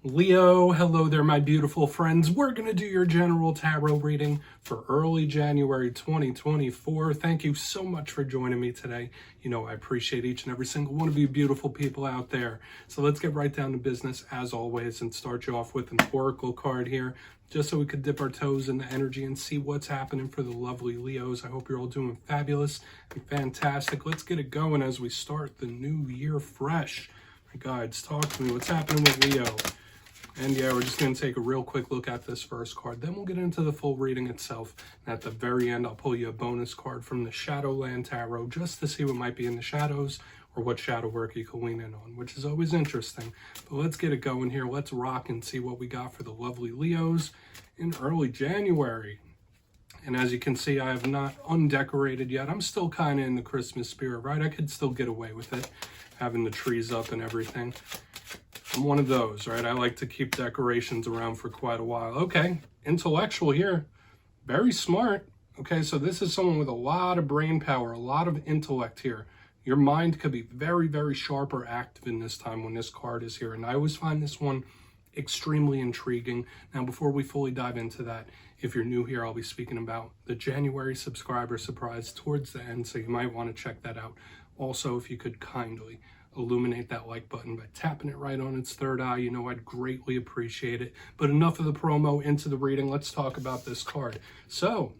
Leo, hello there, my beautiful friends. We're going to do your general tarot reading for early January 2024. Thank you so much for joining me today. You know, I appreciate each and every single one of you beautiful people out there. So let's get right down to business as always and start you off with an oracle card here, just so we could dip our toes in the energy and see what's happening for the lovely Leos. I hope you're all doing fabulous and fantastic. Let's get it going as we start the new year fresh. My guides, talk to me. What's happening with Leo? And yeah, we're just going to take a real quick look at this first card. Then we'll get into the full reading itself. And at the very end, I'll pull you a bonus card from the Shadowland Tarot just to see what might be in the shadows or what shadow work you can lean in on, which is always interesting. But let's get it going here. Let's rock and see what we got for the lovely Leos in early January. And as you can see, I have not undecorated yet. I'm still kind of in the Christmas spirit, right? I could still get away with it, having the trees up and everything. I'm one of those, right? I like to keep decorations around for quite a while. Okay, intellectual here. Very smart. Okay, so this is someone with a lot of brain power, a lot of intellect here. Your mind could be very, very sharp or active in this time when this card is here. And I always find this one extremely intriguing. Now, before we fully dive into that, if you're new here, I'll be speaking about the January subscriber surprise towards the end, so you might want to check that out. Also, if you could kindly illuminate that like button by tapping it right on its third eye, you know I'd greatly appreciate it. But enough of the promo, into the reading. Let's talk about this card. So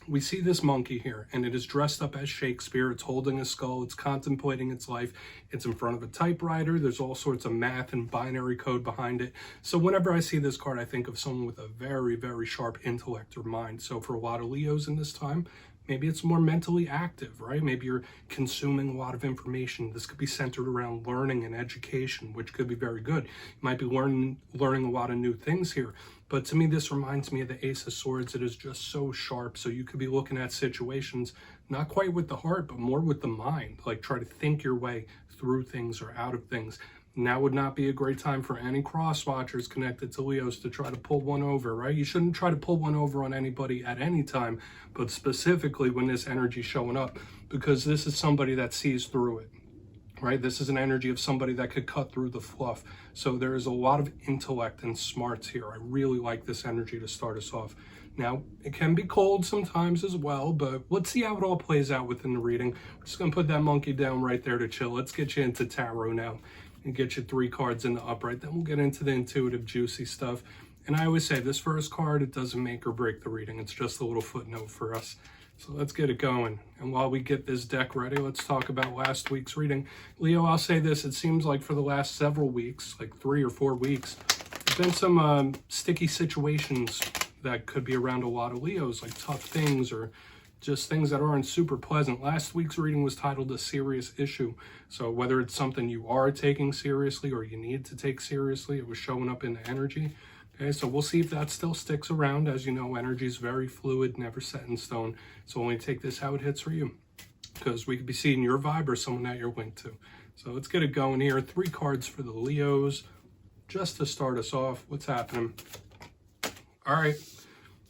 we see this monkey here, and it is dressed up as Shakespeare. It's holding a skull. It's contemplating its life. It's in front of a typewriter. There's all sorts of math and binary code behind it. So whenever I see this card, I think of someone with a very, very sharp intellect or mind. So for a lot of Leos in this time, maybe it's more mentally active, right? Maybe you're consuming a lot of information. This could be centered around learning and education, which could be very good. You might be learning a lot of new things here. But to me, this reminds me of the Ace of Swords. It is just so sharp. So you could be looking at situations, not quite with the heart, but more with the mind. Like try to think your way through things or out of things. Now would not be a great time for any cross watchers connected to Leos to try to pull one over, right? You shouldn't try to pull one over on anybody at any time, but specifically when this energy is showing up, because this is somebody that sees through it, right? This is an energy of somebody that could cut through the fluff. So there is a lot of intellect and smarts here. I really like this energy to start us off. Now, it can be cold sometimes as well, but let's see how it all plays out within the reading. We're just going to put that monkey down right there to chill. Let's get you into tarot now and get you 3 cards in the upright. Then we'll get into the intuitive, juicy stuff. And I always say this first card, it doesn't make or break the reading. It's just a little footnote for us. So let's get it going. And while we get this deck ready, let's talk about last week's reading. Leo, I'll say this. It seems like for the last several weeks, like 3 or 4 weeks, there's been some sticky situations that could be around a lot of Leos, like tough things or just things that aren't super pleasant. Last week's reading was titled A Serious Issue. So whether it's something you are taking seriously or you need to take seriously, it was showing up in the energy. Okay, so we'll see if that still sticks around. As you know, energy is very fluid, never set in stone. So only take this how it hits for you, because we could be seeing your vibe or someone that you're linked to. So let's get it going here. 3 cards for the Leos, just to start us off. What's happening? All right.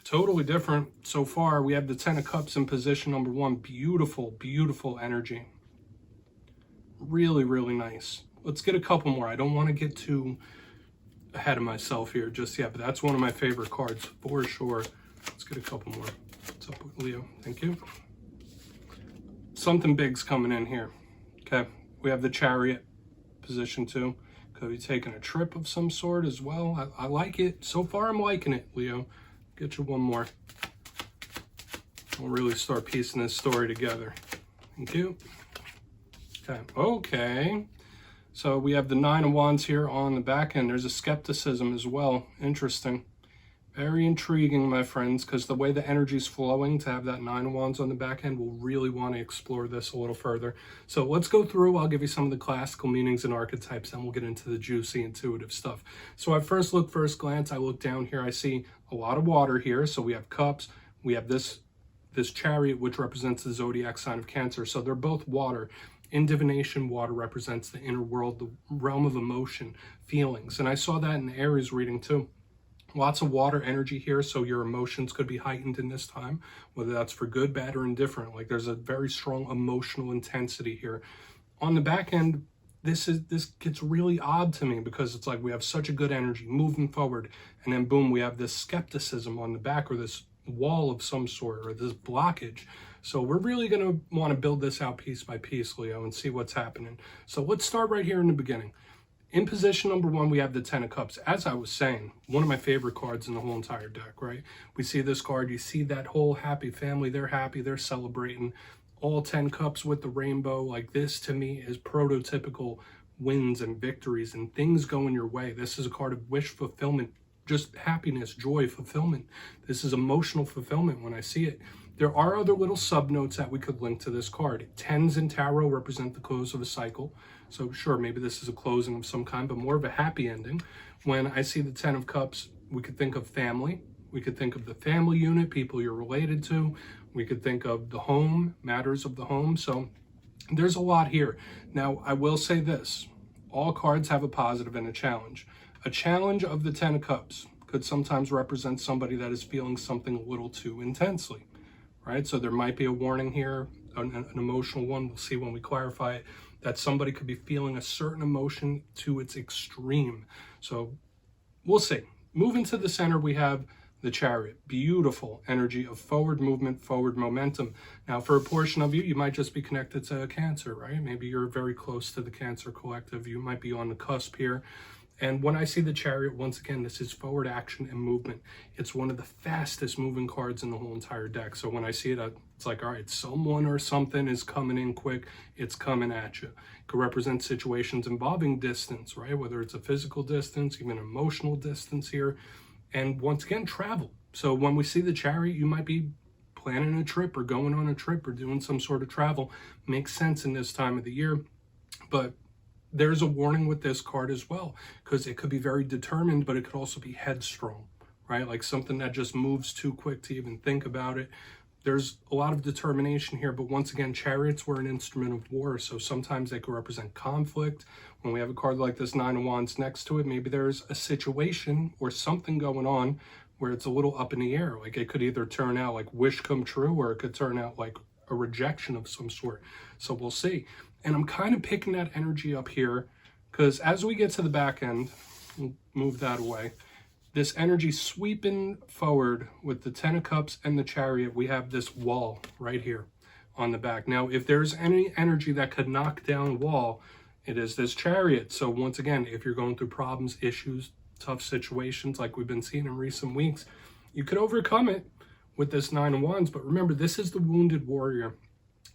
Totally different. So far, we have the 10 of Cups in position number 1. Beautiful, beautiful energy. Really, really nice. Let's get a couple more. I don't want to get too ahead of myself here just yet, but that's one of my favorite cards for sure. Let's get a couple more. What's up with Leo? Thank you. Something big's coming in here. Okay, we have the Chariot, position 2. Could be taking a trip of some sort as well. I like it. So far, I'm liking it, Leo. Get you one more. We'll really start piecing this story together. Thank you. Okay. So we have the 9 of Wands here on the back end. There's a skepticism as well. Interesting. Very intriguing, my friends, because the way the energy's flowing, to have that 9 of Wands on the back end, we'll really want to explore this a little further. So let's go through. I'll give you some of the classical meanings and archetypes, and we'll get into the juicy, intuitive stuff. So at first glance, I look down here, I see a lot of water here. So we have cups. We have this Chariot, which represents the zodiac sign of Cancer. So they're both water. In divination, water represents the inner world, the realm of emotion, feelings. And I saw that in the Aries reading too. Lots of water energy here, so your emotions could be heightened in this time, whether that's for good, bad, or indifferent. Like there's a very strong emotional intensity here. On the back end, this gets really odd to me, because it's like we have such a good energy moving forward, and then boom, we have this skepticism on the back, or this wall of some sort, or this blockage. So we're really going to want to build this out piece by piece, Leo, and see what's happening. So let's start right here in the beginning. In position number 1, we have the 10 of Cups. As I was saying, one of my favorite cards in the whole entire deck, right? We see this card, you see that whole happy family. They're happy, they're celebrating. All 10 cups with the rainbow. Like, this to me is prototypical wins and victories and things going your way. This is a card of wish fulfillment, just happiness, joy, fulfillment. This is emotional fulfillment when I see it. There are other little subnotes that we could link to this card. 10s in tarot represent the close of a cycle. So sure, maybe this is a closing of some kind, but more of a happy ending. When I see the 10 of Cups, we could think of family. We could think of the family unit, people you're related to. We could think of the home, matters of the home. So there's a lot here. Now, I will say this. All cards have a positive and a challenge. A challenge of the 10 of Cups could sometimes represent somebody that is feeling something a little too intensely, right? So there might be a warning here, an emotional one. We'll see when we clarify it, that somebody could be feeling a certain emotion to its extreme. So we'll see. Moving to the center, we have the Chariot. Beautiful energy of forward movement, forward momentum. Now, for a portion of you, you might just be connected to Cancer, right? Maybe you're very close to the Cancer collective. You might be on the cusp here. And when I see the Chariot, once again, this is forward action and movement. It's one of the fastest moving cards in the whole entire deck. So when I see it, it's like, all right, someone or something is coming in quick. It's coming at you. It could represent situations involving distance, right? Whether it's a physical distance, even emotional distance here. And once again, travel. So when we see the Chariot, you might be planning a trip or going on a trip or doing some sort of travel. Makes sense in this time of the year. But there's a warning with this card as well, because it could be very determined, but it could also be headstrong, right? Like something that just moves too quick to even think about it. There's a lot of determination here, but once again, Chariots were an instrument of war, so sometimes they could represent conflict. When we have a card like this 9 of Wands next to it, maybe there's a situation or something going on where it's a little up in the air. Like it could either turn out like wish come true, or it could turn out like a rejection of some sort. So we'll see. And I'm kind of picking that energy up here, because as we get to the back end, we'll move that away. This energy sweeping forward with the 10 of Cups and the Chariot, we have this wall right here on the back. Now, if there's any energy that could knock down a wall, it is this Chariot. So once again, if you're going through problems, issues, tough situations like we've been seeing in recent weeks, you could overcome it with this 9 of Wands. But remember, this is the wounded warrior.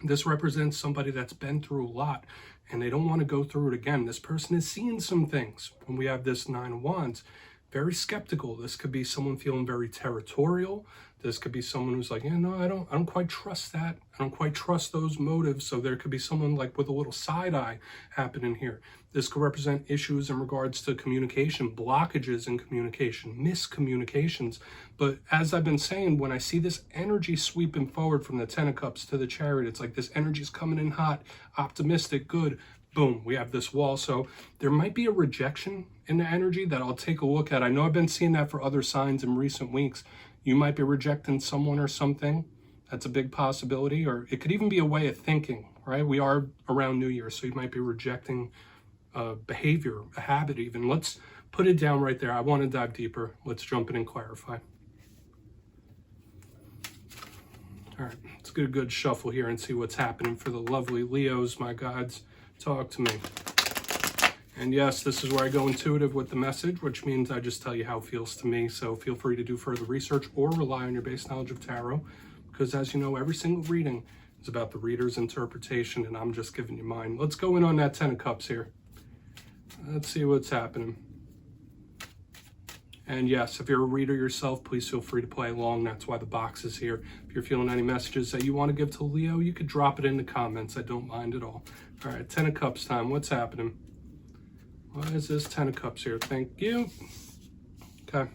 This represents somebody that's been through a lot and they don't want to go through it again. This person is seeing some things. When we have this 9 of Wands, very skeptical. This could be someone feeling very territorial. This could be someone who's like, yeah, no, I don't quite trust that. I don't quite trust those motives. So there could be someone like with a little side eye happening here. This could represent issues in regards to communication, blockages in communication, miscommunications. But as I've been saying, when I see this energy sweeping forward from the 10 of Cups to the Chariot, it's like this energy is coming in hot, optimistic, good. Boom, we have this wall. So there might be a rejection in the energy that I'll take a look at. I know I've been seeing that for other signs in recent weeks. You might be rejecting someone or something. That's a big possibility. Or it could even be a way of thinking, right? We are around New Year, so you might be rejecting behavior, a habit even. Let's put it down right there. I want to dive deeper. Let's jump in and clarify. All right, let's get a good shuffle here and see what's happening for the lovely Leos, my gods. Talk to me. And yes, this is where I go intuitive with the message, which means I just tell you how it feels to me. So feel free to do further research or rely on your base knowledge of tarot, because as you know, every single reading is about the reader's interpretation, and I'm just giving you mine. Let's go in on that 10 of Cups here. Let's see what's happening. And yes, if you're a reader yourself, please feel free to play along. That's why the box is here. If you're feeling any messages that you want to give to Leo, you could drop it in the comments. I don't mind at all. All right, 10 of Cups time. What's happening? Why is this 10 of Cups here? Thank you. Okay.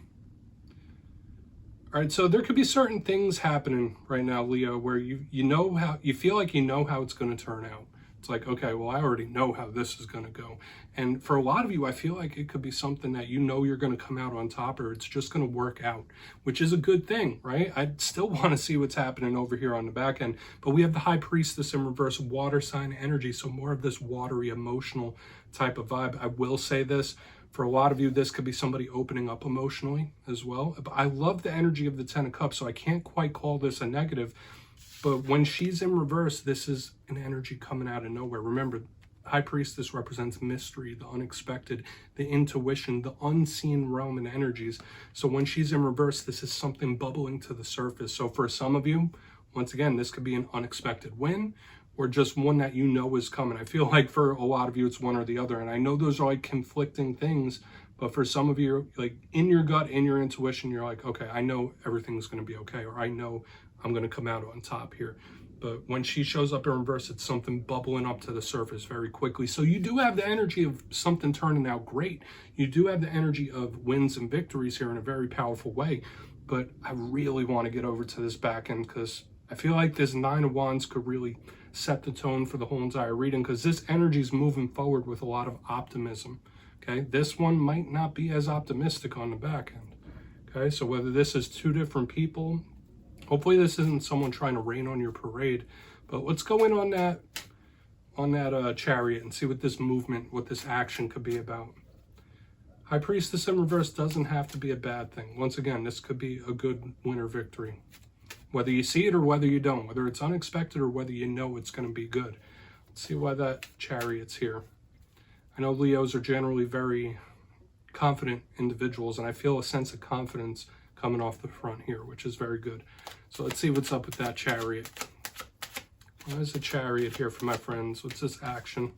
All right, so there could be certain things happening right now, Leo, where you know how, you feel like you know how it's going to turn out. It's like, okay, well, I already know how this is going to go. And for a lot of you, I feel like it could be something that you know you're going to come out on top, or it's just going to work out, which is a good thing, right? I still want to see what's happening over here on the back end. But we have the High Priestess in reverse, water sign energy. So more of this watery, emotional type of vibe. I will say this. For a lot of you, this could be somebody opening up emotionally as well. But I love the energy of the Ten of Cups, so I can't quite call this a negative. But when she's in reverse, this is an energy coming out of nowhere. Remember, High Priestess represents mystery, the unexpected, the intuition, the unseen realm and energies. So when she's in reverse, this is something bubbling to the surface. So for some of you, once again, this could be an unexpected win, or just one that you know is coming. I feel like for a lot of you, it's one or the other. And I know those are like conflicting things, but for some of you, like in your gut, in your intuition, you're like, okay, I know everything's going to be okay, or I know I'm going to come out on top here. But when she shows up in reverse, it's something bubbling up to the surface very quickly. So you do have the energy of something turning out great. You do have the energy of wins and victories here in a very powerful way. But I really want to get over to this back end, because I feel like this Nine of Wands could really set the tone for the whole entire reading, because this energy is moving forward with a lot of optimism. Okay, this one might not be as optimistic on the back end. Okay, so whether this is two different people, hopefully this isn't someone trying to rain on your parade, but let's go in on that Chariot and see what this movement, what this action could be about. High Priestess in reverse doesn't have to be a bad thing. Once again, this could be a good winner victory. Whether you see it or whether you don't, whether it's unexpected or whether you know it's going to be good. Let's see why that Chariot's here. I know Leos are generally very confident individuals, and I feel a sense of confidence coming off the front here, which is very good. So let's see what's up with that Chariot. Why is the Chariot here for my friends? What's this action?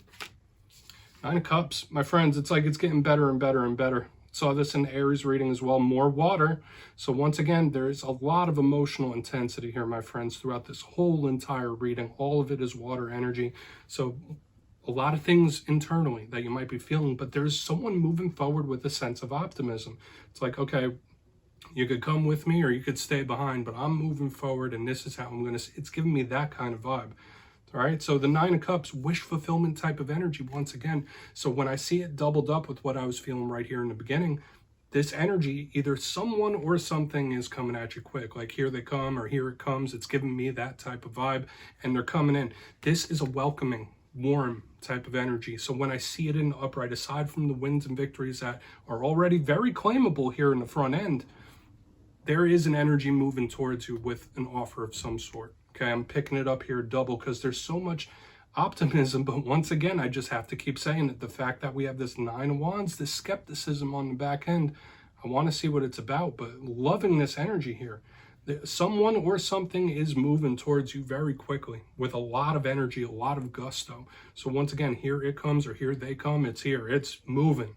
Nine of Cups. My friends, it's like it's getting better and better and better. Saw this in the Aries reading as well. More water. So once again, there's a lot of emotional intensity here, my friends, throughout this whole entire reading. All of it is water energy. So a lot of things internally that you might be feeling, but there's someone moving forward with a sense of optimism. It's like, okay, you could come with me or you could stay behind, but I'm moving forward and this is how I'm going to, it's giving me that kind of vibe. All right, so the Nine of Cups, wish fulfillment type of energy once again. So when I see it doubled up with what I was feeling right here in the beginning, this energy, either someone or something is coming at you quick. Like here they come or here it comes. It's giving me that type of vibe and they're coming in. This is a welcoming, warm type of energy. So when I see it in the upright, aside from the wins and victories that are already very claimable here in the front end, there is an energy moving towards you with an offer of some sort. Okay, I'm picking it up here double because there's so much optimism, but once again, I just have to keep saying it. The fact that we have this Nine of Wands, this skepticism on the back end, I want to see what it's about, but loving this energy here. Someone or something is moving towards you very quickly with a lot of energy, a lot of gusto. So once again, here it comes or here they come, it's here, it's moving.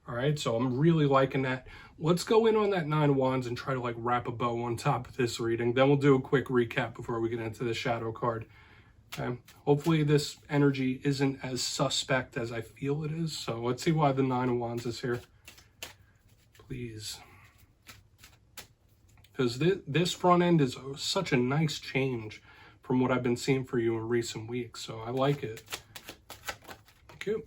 All right, so I'm really liking that. Let's go in on that Nine of Wands and try to like wrap a bow on top of this reading. Then we'll do a quick recap before we get into the shadow card. Okay, hopefully this energy isn't as suspect as I feel it is. So let's see why the Nine of Wands is here. Please. Because this front end is such a nice change from what I've been seeing for you in recent weeks. So I like it. Thank you.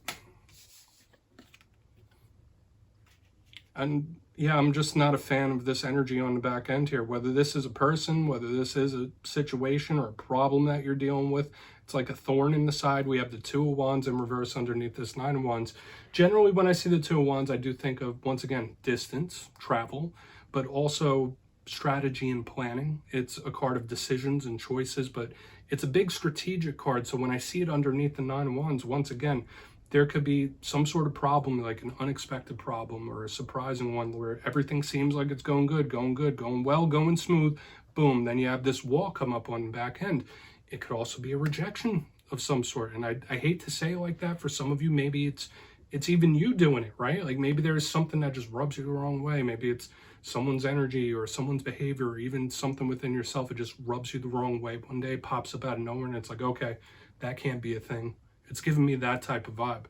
And yeah, I'm just not a fan of this energy on the back end here. Whether this is a person, whether this is a situation or a problem that you're dealing with, it's like a thorn in the side. We have the Two of Wands in reverse underneath this Nine of Wands. Generally, when I see the Two of Wands, I do think of, once again, distance, travel, but also strategy and planning. It's a card of decisions and choices, but it's a big strategic card. So when I see it underneath the Nine of Wands, once again, there could be some sort of problem, like an unexpected problem or a surprising one where everything seems like it's going good, going well, going smooth. Boom, then you have this wall come up on the back end. It could also be a rejection of some sort. And I hate to say it like that. For some of you, maybe it's even you doing it, right? Like maybe there's something that just rubs you the wrong way. Maybe it's someone's energy or someone's behavior or even something within yourself. It just rubs you the wrong way. One day it pops up out of nowhere and it's like, okay, that can't be a thing. It's giving me that type of vibe.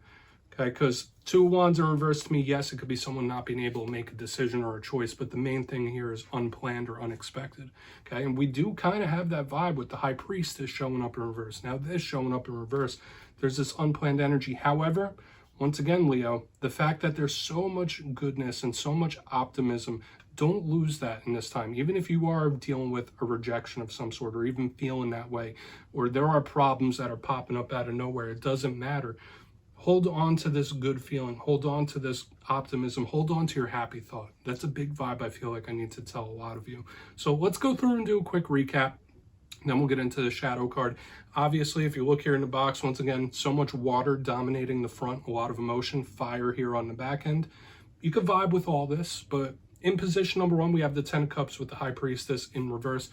Okay, because Two of Wands in reverse to me, yes, it could be someone not being able to make a decision or a choice, but the main thing here is unplanned or unexpected. Okay, and we do kind of have that vibe with the High Priestess showing up in reverse. Now this showing up in reverse, there's this unplanned energy. However, once again, Leo, the fact that there's so much goodness and so much optimism, don't lose that in this time. Even if you are dealing with a rejection of some sort, or even feeling that way, or there are problems that are popping up out of nowhere, it doesn't matter. Hold on to this good feeling. Hold on to this optimism. Hold on to your happy thought. That's a big vibe I feel like I need to tell a lot of you. So let's go through and do a quick recap. Then we'll get into the shadow card. Obviously, if you look here in the box, once again, so much water dominating the front, a lot of emotion, fire here on the back end. You could vibe with all this, but in position number 1, we have the 10 of Cups with the High Priestess in reverse.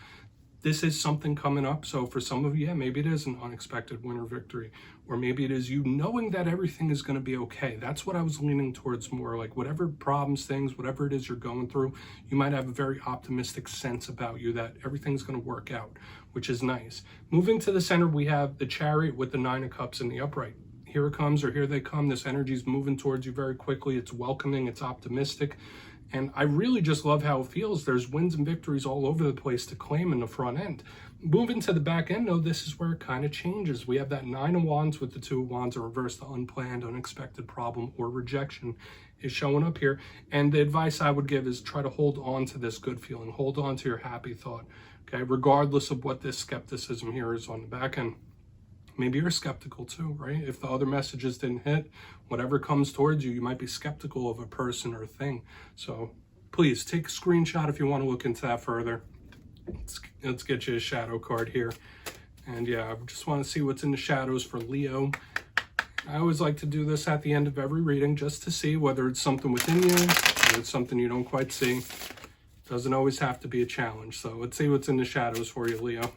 This is something coming up. So for some of you, yeah, maybe it is an unexpected win or victory, or maybe it is you knowing that everything is going to be okay. That's what I was leaning towards more, like whatever problems, things, whatever it is you're going through, you might have a very optimistic sense about you that everything's going to work out, which is nice. Moving to the center, we have the Chariot with the 9 of Cups in the upright. Here it comes, or here they come. This energy is moving towards you very quickly. It's welcoming, it's optimistic. And I really just love how it feels. There's wins and victories all over the place to claim in the front end. Moving to the back end, though, this is where it kind of changes. We have that 9 of Wands with the 2 of Wands in reverse. The unplanned, unexpected problem or rejection is showing up here. And the advice I would give is try to hold on to this good feeling. Hold on to your happy thought, okay? Regardless of what this skepticism here is on the back end. Maybe you're skeptical too, right? If the other messages didn't hit, whatever comes towards you, you might be skeptical of a person or thing. So please take a screenshot if you want to look into that further. Let's get you a shadow card here. And yeah, I just want to see what's in the shadows for Leo. I always like to do this at the end of every reading just to see whether it's something within you or it's something you don't quite see. Doesn't always have to be a challenge. So let's see what's in the shadows for you, Leo.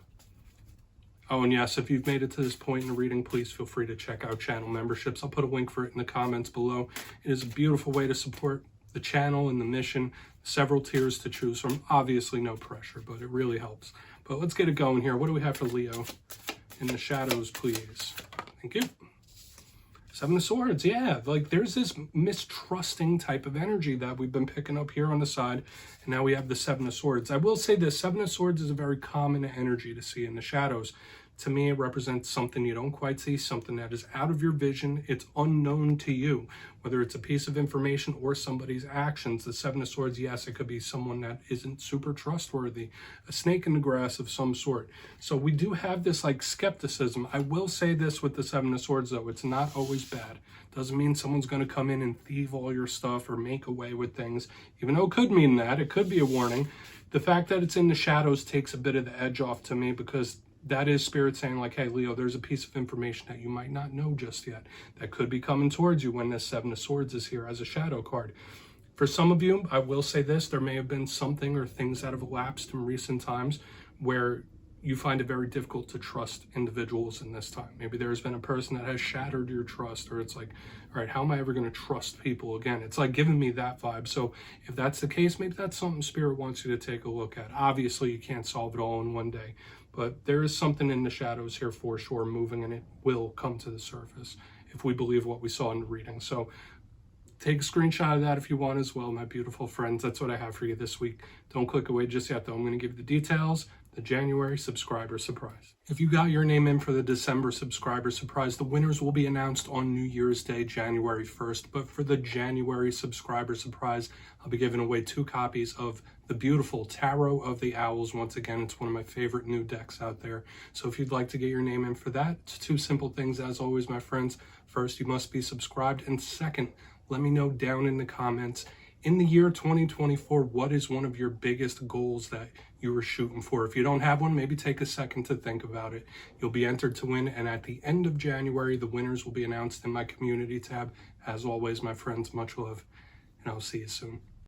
Oh, and yes, if you've made it to this point in the reading, please feel free to check out channel memberships. I'll put a link for it in the comments below. It is a beautiful way to support the channel and the mission. Several tiers to choose from. Obviously, no pressure, but it really helps. But let's get it going here. What do we have for Leo in the shadows, please? Thank you. 7 of Swords, yeah. Like, there's this mistrusting type of energy that we've been picking up here on the side. And now we have the 7 of Swords. I will say this, 7 of Swords is a very common energy to see in the shadows. To me, it represents something you don't quite see, something that is out of your vision. It's unknown to you, whether it's a piece of information or somebody's actions. The 7 of Swords, yes, it could be someone that isn't super trustworthy, a snake in the grass of some sort. So we do have this like skepticism. I will say this with the 7 of Swords, though, it's not always bad. Doesn't mean someone's going to come in and thieve all your stuff or make away with things, even though it could mean that. It could be a warning. The fact that it's in the shadows takes a bit of the edge off to me, because that is Spirit saying like, hey, Leo, there's a piece of information that you might not know just yet that could be coming towards you when this 7 of Swords is here as a shadow card. For some of you, I will say this, there may have been something or things that have elapsed in recent times where you find it very difficult to trust individuals in this time. Maybe there's been a person that has shattered your trust, or it's like, all right, how am I ever going to trust people again? It's like giving me that vibe. So if that's the case, maybe that's something Spirit wants you to take a look at. Obviously, you can't solve it all in one day, but there is something in the shadows here for sure moving, and it will come to the surface if we believe what we saw in the reading. So take a screenshot of that if you want as well, my beautiful friends. That's what I have for you this week. Don't click away just yet, though. I'm going to give you the details, the January subscriber surprise. If you got your name in for the December subscriber surprise, the winners will be announced on New Year's Day, January 1st. But for the January subscriber surprise, I'll be giving away 2 copies of the beautiful Tarot of the Owls. Once again, it's one of my favorite new decks out there. So if you'd like to get your name in for that, it's 2 simple things as always, my friends. First, you must be subscribed. And second, let me know down in the comments, in the year 2024, what is one of your biggest goals that you were shooting for? If you don't have one, maybe take a second to think about it. You'll be entered to win, and at the end of January, the winners will be announced in my community tab. As always, my friends, much love, and I'll see you soon.